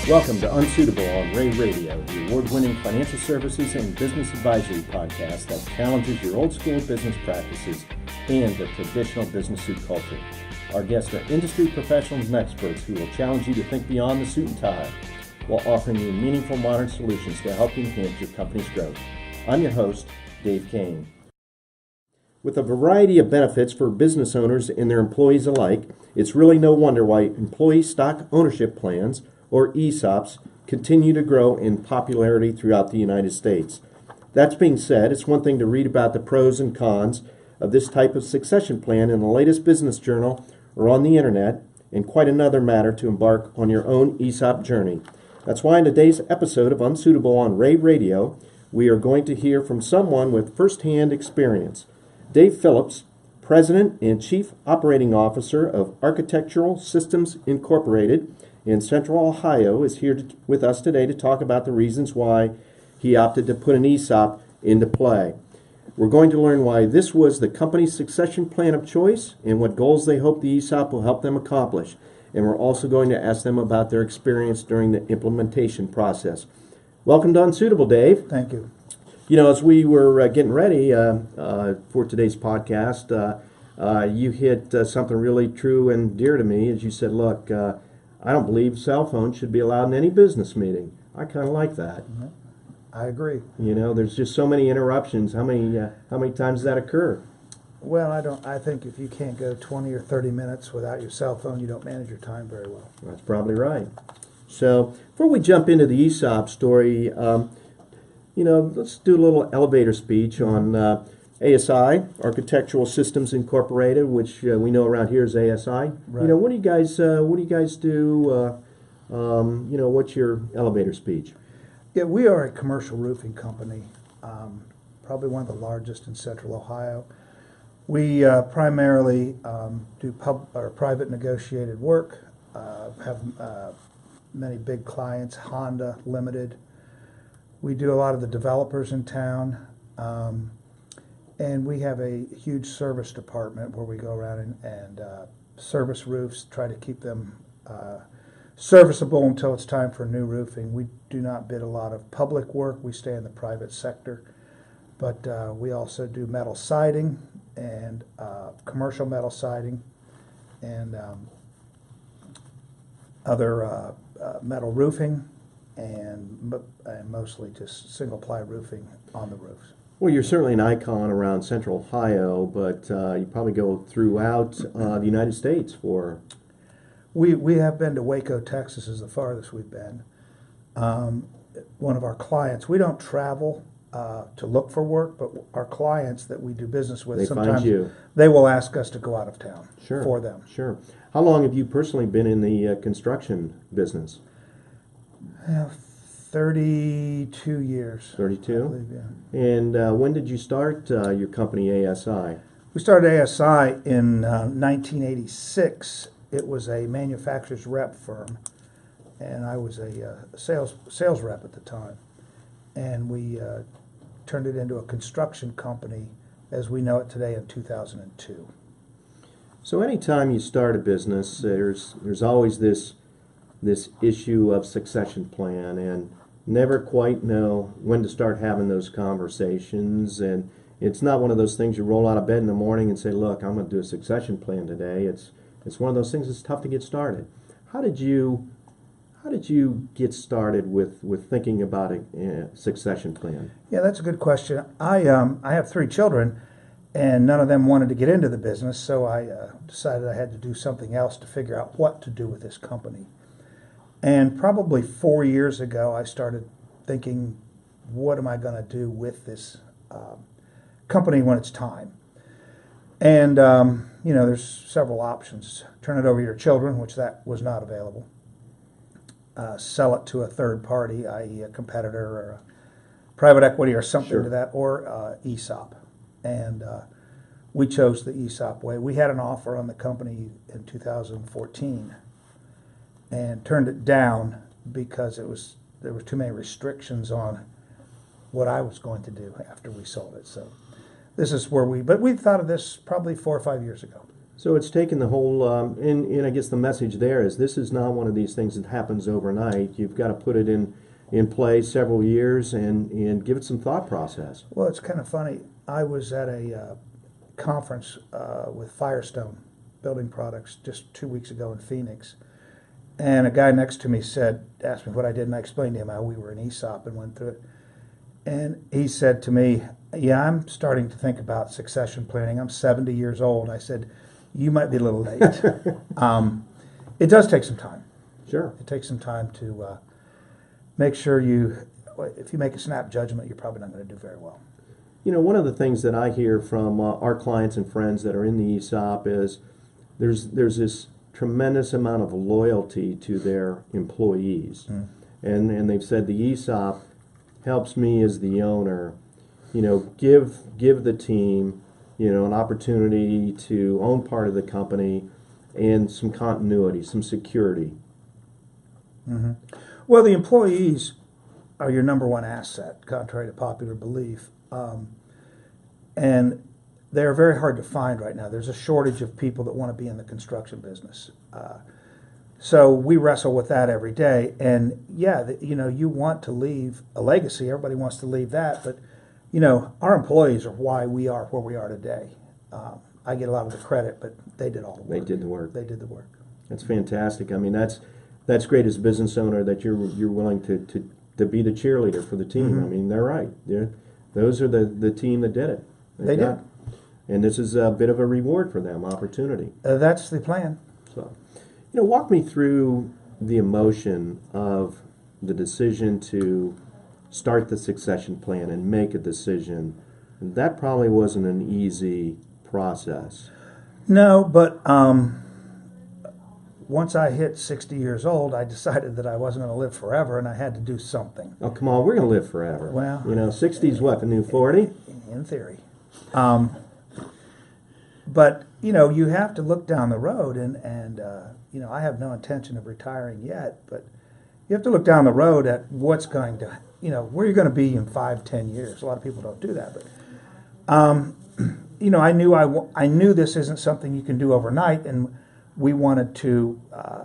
Welcome to Unsuitable on Ray Radio, the award-winning financial services and business advisory podcast that challenges your old-school business practices and the traditional business suit culture. Our guests are industry professionals and experts who will challenge you to think beyond the suit and tie while offering you meaningful modern solutions to help you enhance your company's growth. I'm your host, Dave Kane. With a variety of benefits for business owners and their employees alike, it's really no wonder why employee stock ownership plans, or ESOPs, continue to grow in popularity throughout the United States. That being said, it's one thing to read about the pros and cons of this type of succession plan in the latest business journal or on the internet, and quite another matter to embark on your own ESOP journey. That's why in today's episode of Unsuitable on Ray Radio, we are going to hear from someone with firsthand experience. Dave Phillips, President and Chief Operating Officer of Architectural Systems Incorporated in Central Ohio, is here with us today to talk about the reasons why he opted to put an ESOP into play. We're going to learn why this was the company's succession plan of choice and what goals they hope the ESOP will help them accomplish. And we're also going to ask them about their experience during the implementation process. Welcome to Unsuitable, Dave. Thank you. You know, as we were getting ready for today's podcast, you hit something really true and dear to me, as you said, look, I don't believe cell phones should be allowed in any business meeting. I kind of like that. Mm-hmm. I agree. You know, there's just so many interruptions. How many times does that occur? Well, I think if you can't go 20 or 30 minutes without your cell phone, you don't manage your time very well. That's probably right. So before we jump into the ESOP story, let's do a little elevator speech on ASI, Architectural Systems Incorporated, which we know around here is ASI. Right. You know, what do you guys do? What's your elevator speech? Yeah, we are a commercial roofing company, probably one of the largest in Central Ohio. We primarily do private negotiated work, have many big clients, Honda Limited. We do a lot of the developers in town, and we have a huge service department where we go around and service roofs, try to keep them serviceable until it's time for new roofing. We do not bid a lot of public work. We stay in the private sector, but we also do metal siding and commercial metal siding and other metal roofing and mostly just single-ply roofing on the roofs. Well, you're certainly an icon around Central Ohio, but you probably go throughout the United States for... We have been to Waco, Texas is the farthest we've been. One of our clients, we don't travel to look for work, but our clients that we do business with, sometimes they will ask us to go out of town for them. Sure. How long have you personally been in the construction business? 32 years. 32? I believe, yeah. And when did you start your company, ASI? We started ASI in 1986. It was a manufacturer's rep firm, and I was a sales rep at the time. And we turned it into a construction company as we know it today in 2002. So anytime you start a business, there's always this issue of succession plan, and never quite know when to start having those conversations. And it's not one of those things you roll out of bed in the morning and say, look, I'm going to do a succession plan today. It's one of those things that's tough to get started. How did you get started with thinking about a succession plan? Yeah, that's a good question. I have 3 children, and none of them wanted to get into the business, so I decided I had to do something else to figure out what to do with this company. And probably 4 years ago, I started thinking, what am I going to do with this company when it's time? And, there's several options. Turn it over to your children, which that was not available. Sell it to a third party, i.e. a competitor or a private equity or something to that, or ESOP. And we chose the ESOP way. We had an offer on the company in 2014 and turned it down because there were too many restrictions on what I was going to do after we sold it. So this is where we thought of this probably 4 or 5 years ago. So it's taken the whole, and I guess the message there is this is not one of these things that happens overnight. You've got to put it in place several years and give it some thought process. Well, it's kind of funny. I was at a conference with Firestone Building Products just 2 weeks ago in Phoenix, and a guy next to me asked me what I did, and I explained to him how we were an ESOP and went through it. And he said to me, "Yeah, I'm starting to think about succession planning. I'm 70 years old." I said, "You might be a little late." It does take some time. Sure. It takes some time to make sure if you make a snap judgment, you're probably not going to do very well. You know, one of the things that I hear from our clients and friends that are in the ESOP is there's this tremendous amount of loyalty to their employees. And they've said the ESOP helps me as the owner, give the team, an opportunity to own part of the company and some continuity, some security. Mm-hmm. Well, the employees are your number one asset, contrary to popular belief. And they're very hard to find right now. There's a shortage of people that want to be in the construction business. So we wrestle with that every day. And yeah, you want to leave a legacy. Everybody wants to leave that. But, our employees are why we are where we are today. I get a lot of the credit, but they did all the work. They did the work. They did the work. That's fantastic. I mean, that's great as a business owner that you're willing to be the cheerleader for the team. Mm-hmm. I mean, they're right. Those are the team that did it. They did. And this is a bit of a reward for them, opportunity. That's the plan. So, walk me through the emotion of the decision to start the succession plan and make a decision. That probably wasn't an easy process. No, but once I hit 60 years old, I decided that I wasn't going to live forever, and I had to do something. Oh, come on, we're going to live forever. Well, 60 is what, the new 40? In theory. But, you have to look down the road, and I have no intention of retiring yet, but you have to look down the road at what's going to, where you're going to be in 5-10 years. A lot of people don't do that, but, I knew this isn't something you can do overnight, and we wanted to,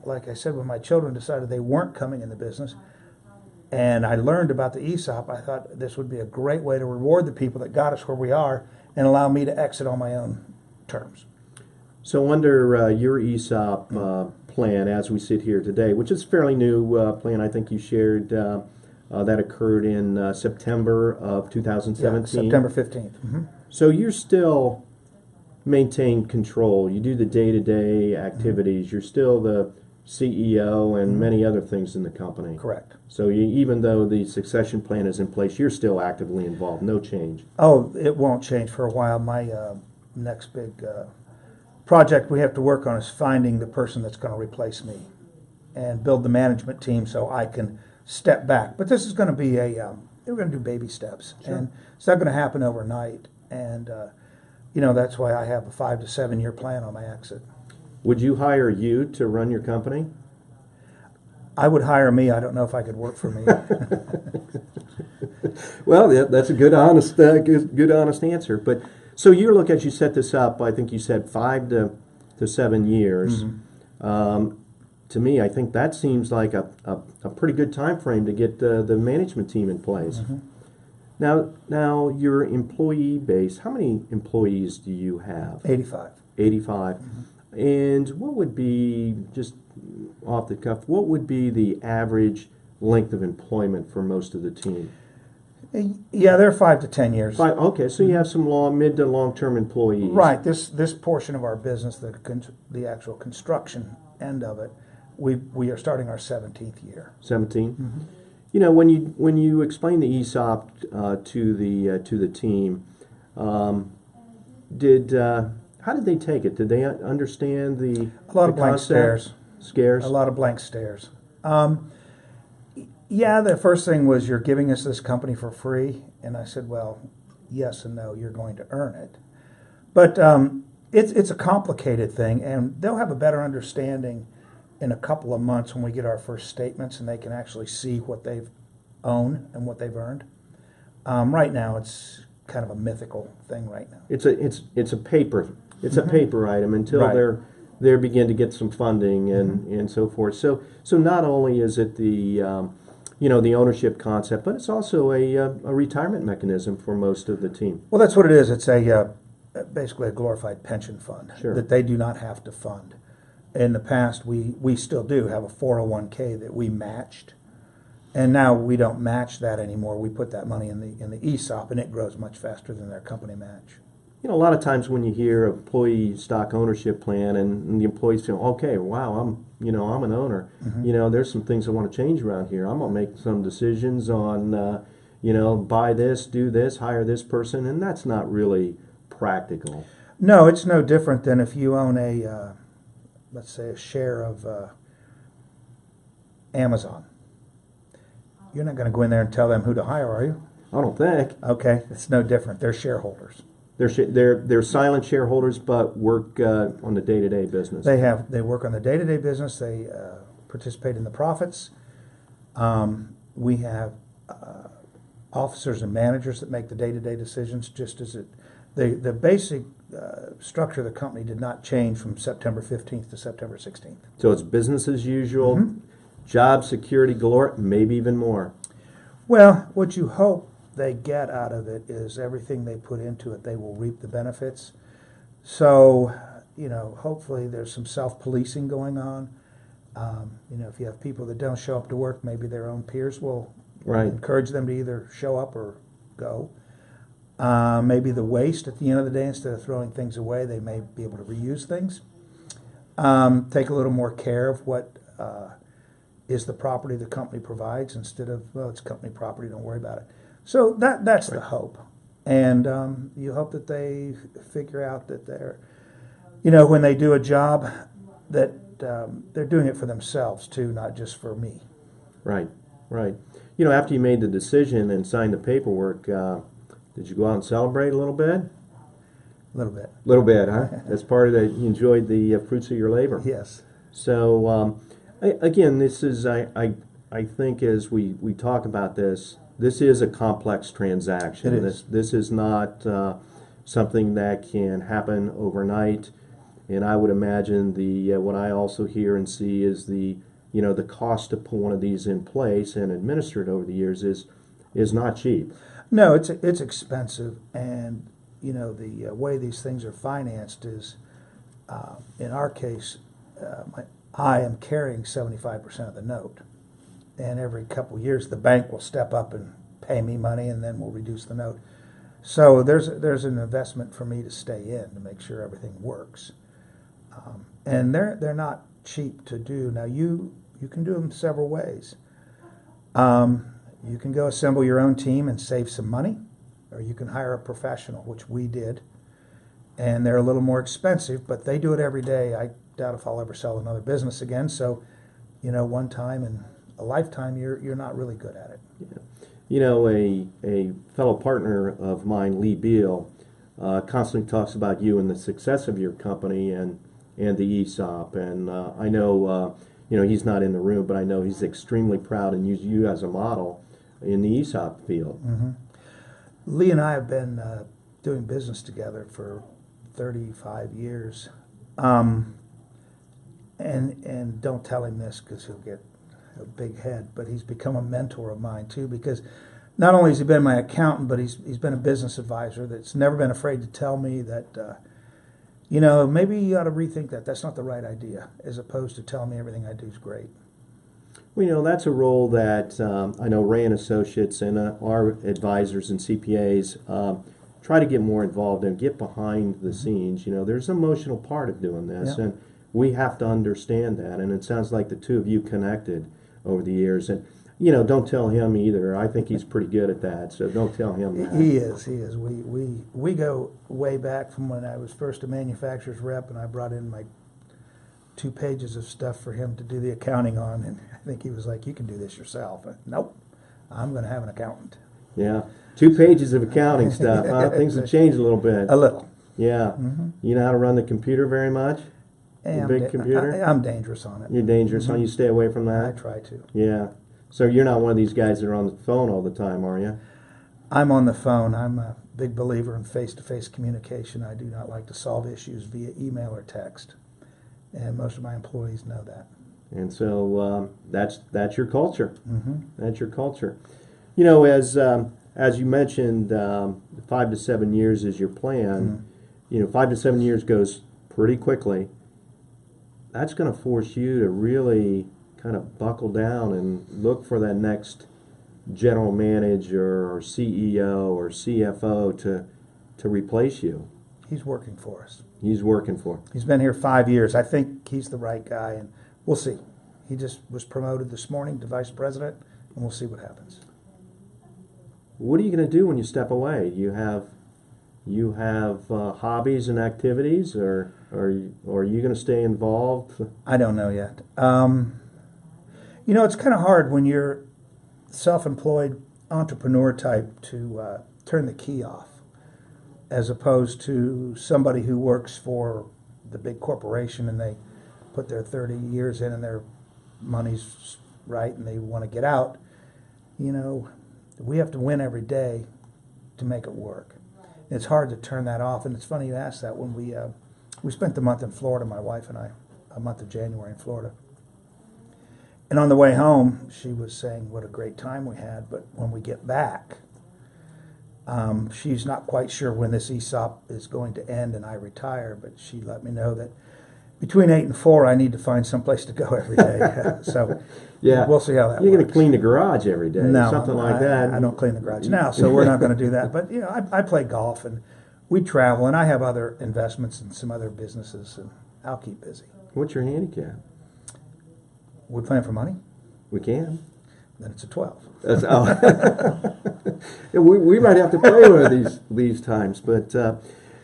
like I said, when my children decided they weren't coming in the business, and I learned about the ESOP, I thought this would be a great way to reward the people that got us where we are and allow me to exit on my own terms. So under your ESOP plan, as we sit here today, which is a fairly new plan, I think you shared that occurred in September of 2017. Yeah, September 15th. Mm-hmm. So you're still maintain control. You do the day-to-day activities. You're still the CEO and many other things in the company. Correct. So even though the succession plan is in place, you're still actively involved. No change. Oh, it won't change for a while. My next big project we have to work on is finding the person that's going to replace me and build the management team so I can step back. But this is going to be we're going to do baby steps. Sure. And it's not going to happen overnight. And, that's why I have a 5 to 7 year plan on my exit. Would you hire you to run your company? I would hire me. I don't know if I could work for me. Well, that's a good honest answer. But so you set this up. I think you said 5 to 7 years. Mm-hmm. To me, I think that seems like a pretty good time frame to get the management team in place. Mm-hmm. Now your employee base. How many employees do you have? 85. 85. Mm-hmm. And what would be, just off the cuff, what would be the average length of employment for most of the team? Yeah, they're 5 to 10 years. Okay, so you have some mid to long-term employees. Right. This portion of our business, the actual construction end of it, we are starting our 17th year. 17. Mm-hmm. When you explain the ESOP to the team, how did they take it? Did they understand a lot of blank stares? Scares? A lot of blank stares. Yeah, the first thing was, you're giving us this company for free. And I said, well, yes and no, you're going to earn it. But it's a complicated thing, and they'll have a better understanding in a couple of months when we get our first statements and they can actually see what they've owned and what they've earned. Right now, it's kind of a mythical thing right now. It's a paper It's a paper item until Right. they begin to get some funding and so forth. So not only is it the the ownership concept, but it's also a retirement mechanism for most of the team. Well, that's what it is. It's basically a glorified pension fund Sure. that they do not have to fund. In the past, we still do have a 401k that we matched, and now we don't match that anymore. We put that money in the ESOP, and it grows much faster than their company match. A lot of times when you hear employee stock ownership plan and the employees feel, okay, wow, I'm an owner. There's some things I want to change around here. I'm gonna make some decisions on, buy this, do this, hire this person, and that's not really practical. No, it's no different than if you own let's say, a share of Amazon. You're not going to go in there and tell them who to hire, are you? I don't think. Okay, it's no different. They're shareholders. They're silent shareholders, but work on the day-to-day business. They work on the day-to-day business. They participate in the profits. We have officers and managers that make the day-to-day decisions. Just as the basic structure of the company did not change from September 15th to September 16th. So it's business as usual, job security galore, maybe even more. Well, what you hope they get out of it is everything they put into it, they will reap the benefits. So, hopefully there's some self-policing going on. If you have people that don't show up to work, maybe their own peers will encourage them to either show up or go. Maybe the waste at the end of the day, instead of throwing things away, they may be able to reuse things. Take a little more care of what is the property the company provides instead of, well, it's company property, don't worry about it. So that's the hope. And you hope that they figure out that they're, when they do a job, that they're doing it for themselves too, not just for me. Right. After you made the decision and signed the paperwork, did you go out and celebrate a little bit? A little bit. A little bit, huh? That's part of the, you enjoyed the fruits of your labor. Yes. So, again, this is, I think as we talk about this is a complex transaction. It is. This is not something that can happen overnight. And I would imagine what I also hear and see is the cost to put one of these in place and administer it over the years is not cheap. No, it's expensive, and the way these things are financed is, in our case, I am carrying 75% of the note, and every couple of years the bank will step up and pay me money, and then we'll reduce the note. So there's an investment for me to stay in to make sure everything works, and they're not cheap to do. Now you can do them several ways. You can go assemble your own team and save some money, or you can hire a professional, which we did, and they're a little more expensive, but they do it every day. I doubt if I'll ever sell another business again. So, one time in a lifetime, you're not really good at it. Yeah. A fellow partner of mine, Lee Beal, constantly talks about you and the success of your company and the ESOP. And I know, he's not in the room, but I know he's extremely proud and use you as a model in the ESOP field. Mm-hmm. Lee and I have been doing business together for 35 years. And don't tell him this because he'll get a big head, but he's become a mentor of mine too, because not only has he been my accountant, but he's been a business advisor that's never been afraid to tell me that, maybe you ought to rethink that. That's not the right idea, as opposed to telling me everything I do is great. Well, that's a role that I know Ray and Associates and our advisors and CPAs try to get more involved and get behind the scenes. There's an emotional part of doing this, Yeah. and we have to understand that. And it sounds like the two of you connected over the years. And don't tell him either. I think he's pretty good at that, so don't tell him that. He is. We go way back from when I was first a manufacturer's rep, and I brought in my 2 pages of stuff for him to do the accounting on, and I think he was like, "You can do this yourself." Nope, I'm going to have an accountant. Yeah, 2 pages of accounting stuff. Huh? Things have changed a little bit. A little. Yeah. Mm-hmm. You know how to run the computer very much? Hey, big computer? I'm dangerous on it. You're dangerous, Mm-hmm. huh? You stay away from that? I try to. Yeah. So you're not one of these guys that are on the phone all the time, are you? I'm on the phone. I'm a big believer in face-to-face communication. I do not like to solve issues via email or text, and most of my employees know that. And so that's your culture. Mm-hmm. That's your culture. You know, as you mentioned, 5 to 7 years is your plan. Mm-hmm. You know, 5 to 7 years goes pretty quickly. That's going to force you to really kind of buckle down and look for that next general manager or CEO or CFO to replace you. He's working for us. He's working for. He's been here 5 years. I think he's the right guy, and we'll see. He just was promoted this morning to vice president, and we'll see what happens. What are you going to do when you step away? You have hobbies and activities, or are you going to stay involved? I don't know yet. You know, it's kind of hard when you're self-employed entrepreneur type to turn the key off, as opposed to somebody who works for the big corporation and they put their 30 years in and their money's right and they want to get out. You know, we have to win every day to make it work. And it's hard to turn that off. And it's funny you asked that. When we spent the month in Florida, my wife and I, a month of January in Florida. And on the way home, she was saying what a great time we had. But when we get back, she's not quite sure when this ESOP is going to end and I retire. But she let me know that between 8 and 4, I need to find someplace to go every day. So Yeah, we'll see how that You're going works. to clean the garage every day, No, something like that. I don't clean the garage now, so we're not going to do that. But you know, I play golf and we travel, and I have other investments in some other businesses, and I'll keep busy. What's your handicap? We playing for money? We can. Then it's a 12. Yeah, we might have to play one of these times, but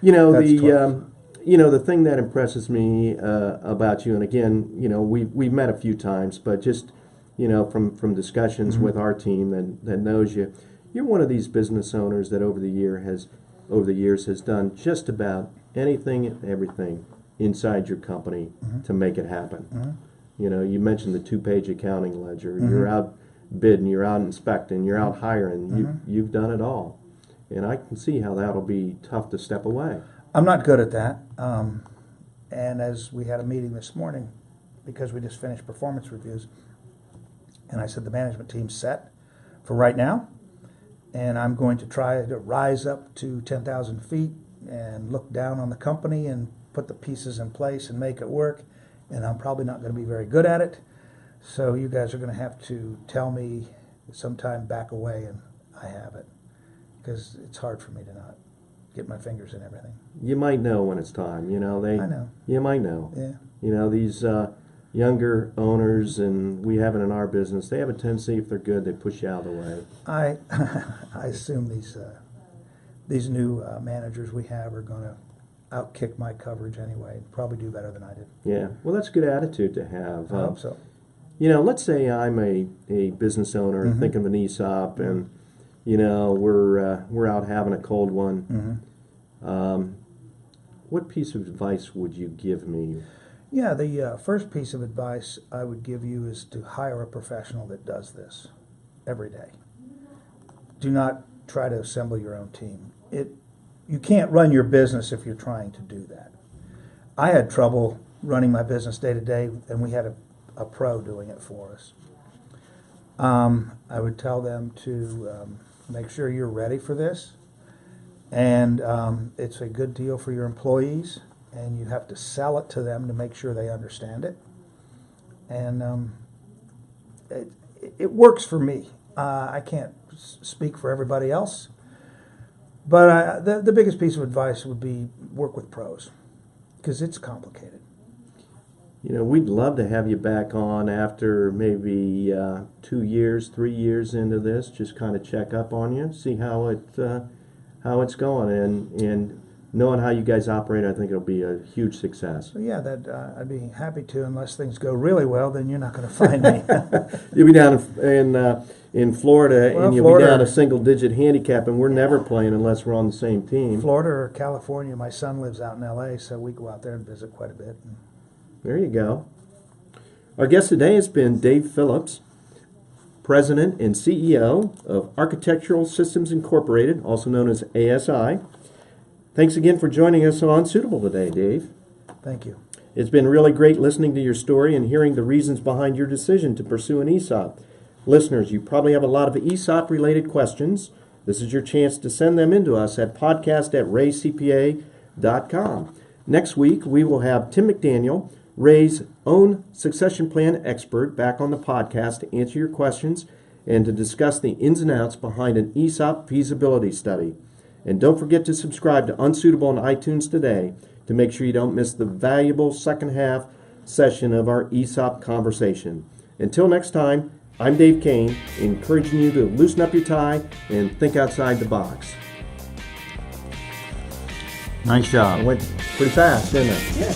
you know That's the 12. you know the thing that impresses me about you, and again, you know we've met a few times, but just you know from discussions with our team that knows you, you're one of these business owners that over the years has done just about anything and everything inside your company to make it happen. You know, you mentioned the 2-page accounting ledger. You're out bidding, you're out inspecting, you're out hiring. You've done it all, and I can see how that'll be tough to step away. I'm not good at that. And as we had a meeting this morning, because we just finished performance reviews, and I said the management team's set for right now, and I'm going to try to rise up to 10,000 feet and look down on the company and put the pieces in place and make it work. And I'm probably not going to be very good at it. So you guys are going to have to tell me sometime back away, and I have it. Because it's hard for me to not get my fingers in everything. You might know when it's time. You know I know. You might know. Yeah. You know these younger owners, and we have it in our business. They have a tendency, if they're good, they push you out of the way. I assume these new managers we have are going to outkick my coverage anyway, and probably do better than I did. Yeah. Well, that's a good attitude to have. I hope so. You know, let's say I'm a business owner thinking of an ESOP, and you know we're out having a cold one. What piece of advice would you give me? Yeah, the first piece of advice I would give you is to hire a professional that does this every day. Do not try to assemble your own team. You can't run your business if you're trying to do that. I had trouble running my business day to day, and we had a pro doing it for us. I would tell them to make sure you're ready for this, and it's a good deal for your employees, and you have to sell it to them to make sure they understand it. And it works for me. I can't speak for everybody else, but the biggest piece of advice would be work with pros, because it's complicated. You know, we'd love to have you back on after maybe 2 years, 3 years into this. Just kind of check up on you, see how it's going, and knowing how you guys operate, I think it'll be a huge success. So yeah, I'd be happy to. Unless things go really well, then you're not going to find me. You'll be down in Florida, Well, and you'll Florida- be down a single-digit handicap, and we're never playing unless we're on the same team. Florida or California. My son lives out in L.A., so we go out there and visit quite a bit. There you go. Our guest today has been Dave Phillips. President and CEO of Architectural Systems Incorporated, also known as ASI. Thanks again for joining us on Unsuitable today, Dave. Thank you. It's been really great listening to your story and hearing the reasons behind your decision to pursue an ESOP. Listeners, you probably have a lot of ESOP-related questions. This is your chance to send them in to us at podcast@raycpa.com. Next week, we will have Tim McDaniel, Ray's own succession plan expert, back on the podcast to answer your questions and to discuss the ins and outs behind an ESOP feasibility study. And don't forget to subscribe to Unsuitable on iTunes today to make sure you don't miss the valuable second half session of our ESOP conversation. Until next time, I'm Dave Kane, encouraging you to loosen up your tie and think outside the box. Nice job. I went pretty fast, didn't I? Yeah.